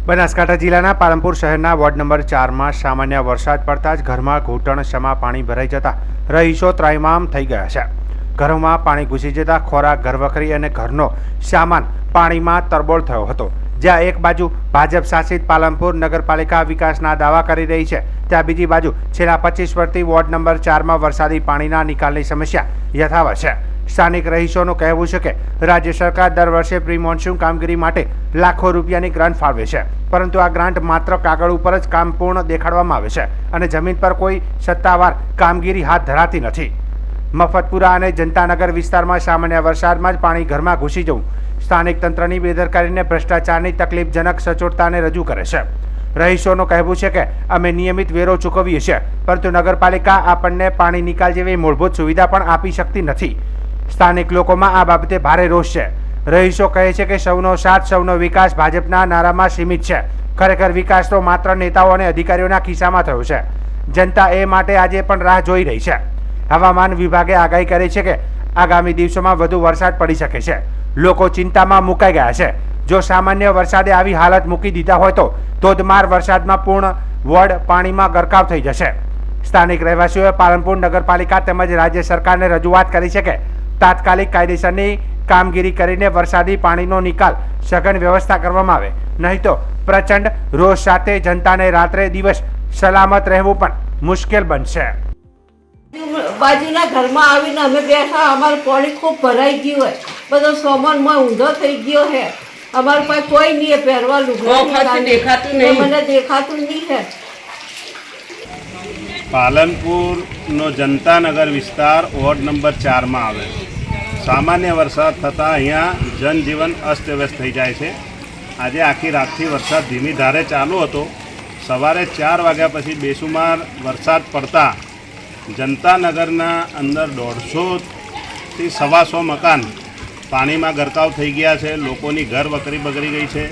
બનાસકાંઠા જિલ્લાના પાલનપુર શહેરના ward number 4 માં સામાન્ય વરસાદ પડતા જ ઘરમાં ઘૂંટણસમા પાણી ભરાઈ જતા રહીશો ત્રાહિમામ થઈ ગયા છે। ઘરોમાં પાણી ઘૂસી જતા ખોરાક, ઘરવખરી અને ઘરનો સામાન પાણીમાં તરબોળ થયો હતો। જ્યાં એક બાજુ ભાજપ શાસિત પાલનપુર નગરપાલિકા વિકાસના દાવા કરી રહી છે, ત્યાં બીજી બાજુ છેલ્લા 25 વર્ષથી વોર્ડ નંબર 4 માં વરસાદી પાણીના નિકાલની સમસ્યા યથાવત છે। સ્થાનિક રહીશોનું કહેવું છે કે રાજ્ય સરકાર દર વર્ષે પ્રી મોન્સૂન કામગીરી માટે લાખો રૂપિયાની ગ્રાન્ટ ફાળવે છે, પરંતુ આ ગ્રાન્ટ માત્ર કાગળ ઉપર જ કામ પૂર્ણ દેખાડવામાં આવે છે અને જમીન પર કોઈ સત્તાવાર કામગીરી હાથ ધરાતી નથી। મફતપુરા અને જનતાનગર વિસ્તારમાં સામાન્ય વરસાદમાં જ પાણી ઘરમાં ઘૂસી જવું સ્થાનિક તંત્રની બેદરકારીને ભ્રષ્ટાચારની તકલીફજનક સચોટતાને રજૂ કરે છે। રહીશોનું કહેવું છે કે અમે નિયમિત વેરો ચૂકવીએ છીએ, પરંતુ નગરપાલિકા આપણને પાણી નિકાલ જેવી મૂળભૂત સુવિધા પણ આપી શકતી નથી। સ્થાનિક લોકોમાં આ બાબતે ભારે રોષ છે। રહીશો કહે છે કે સૌનો સાથ, સૌનો વિકાસ ભાજપના નારામાં સીમિત છે। ખરેખર વિકાસ તો માત્ર નેતાઓ અને અધિકારીઓના ખિસ્સામાં થયો છે। જનતા એ માટે આજે પણ રાહ જોઈ રહી છે। હવામાન વિભાગે આગાહી કરી છે કે આગામી દિવસોમાં વધુ વરસાદ પડી શકે છે। લોકો ચિંતામાં મુકાઈ ગયા છે। જો સામાન્ય વરસાદે આવી હાલત મૂકી દીધા હોય તો ધોધમાર વરસાદમાં પૂર્ણ વોર્ડ પાણીમાં ગરકાવ થઈ જશે। સ્થાનિક રહેવાસીઓએ પાલનપુર નગરપાલિકા તેમજ રાજ્ય સરકારને રજૂઆત કરી છે કે તાત્કાલિક કાયદેસરની કામગીરી કરીને વરસાદી પાણીનો નિકાલ સઘન વ્યવસ્થા કરવામાં આવે, નહીં તો પ્રચંડ રોષ સાથે જનતાને રાત્રે દિવસ સલામત રહેવું પણ મુશ્કેલ બનશે। બાજુના ઘરમાં આવીને અમે બેઠા, અમારું પાણી ખૂબ ભરાઈ ગયું હોય, બધો સામાનમાં ઊંધો થઈ ગયો છે। અમારું પાસે કોઈ નહીં પહેરવા લુગડું દેખાતું નહીં, મને દેખાતું નહીં છે। પાલનપુરનો જનતાનગર વિસ્તાર વોર્ડ નંબર 4 માં આવે છે। સામાન્ય વરસાદ થતાં અહીંયા જનજીવન અસ્તવ્યસ્ત થઈ જાય છે। આજે આખી રાતથી વરસાદ ધીમી ધારે ચાલુ હતો। સવારે 4 વાગ્યા પછી બેસુમાર વરસાદ પડતા જનતાનગરના અંદર 150થી 125 મકાન પાણીમાં ગરકાવ થઈ ગયા છે। લોકોની ઘર વખરી બગડી ગઈ છે,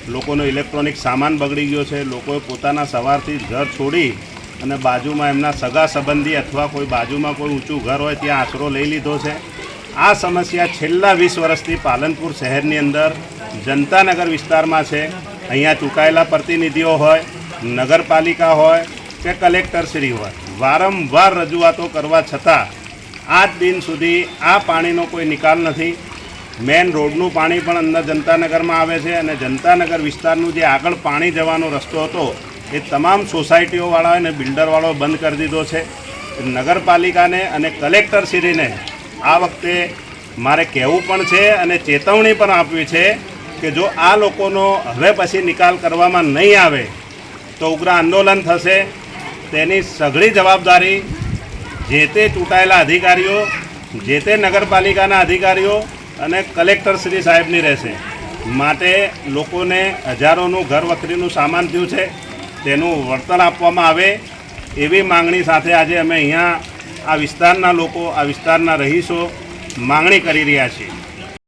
લોકોનો ઇલેક્ટ્રોનિક સામાન બગડી ગયો છે। લોકોએ પોતાના સવારથી ઘર છોડી અને બાજુમાં એમના સગા સંબંધી અથવા કોઈ બાજુમાં કોઈ ઊંચું ઘર હોય ત્યાં આશરો લઈ લીધો છે। આ સમસ્યા છેલ્લા 20 વર્ષથી પાલનપુર શહેરની અંદર જનતાનગર વિસ્તારમાં છે। અહીંયા ચૂંટાયેલા પ્રતિનિધિઓ હોય, નગરપાલિકા હોય કે કલેક્ટરશ્રી હોય, વારંવાર રજૂઆતો કરવા છતાં આજ દિન સુધી આ પાણીનો કોઈ નિકાલ નથી। મેન રોડનું પાણી પણ અંદર જનતાનગરમાં આવે છે અને જનતાનગર વિસ્તારનું જે આગળ પાણી જવાનો રસ્તો હતો એ તમામ સોસાયટીઓવાળાએ અને બિલ્ડરવાળાઓ બંધ કરી દીધો છે। નગરપાલિકાને અને કલેક્ટરશ્રીને આ વખતે મારે કહેવું પણ છે અને ચેતવણી પણ આપવી છે કે જો આ લોકોનો હવે પછી નિકાલ કરવામાં નહીં આવે તો ઉગ્ર આંદોલન થશે। તેની સઘળી જવાબદારી જે તે ચૂંટાયેલા અધિકારીઓ, જે તે નગરપાલિકાના અધિકારીઓ અને કલેક્ટરશ્રી સાહેબની રહેશે। માટે લોકોને હજારોનું ઘર વખરીનું સામાન થયું છે, તેનું વળતર આપવામાં આવે એવી માંગણી સાથે આજે અમે અહીંયા આ વિસ્તારના લોકો, આ વિસ્તારના રહીશો માંગણી કરી રહ્યા છીએ।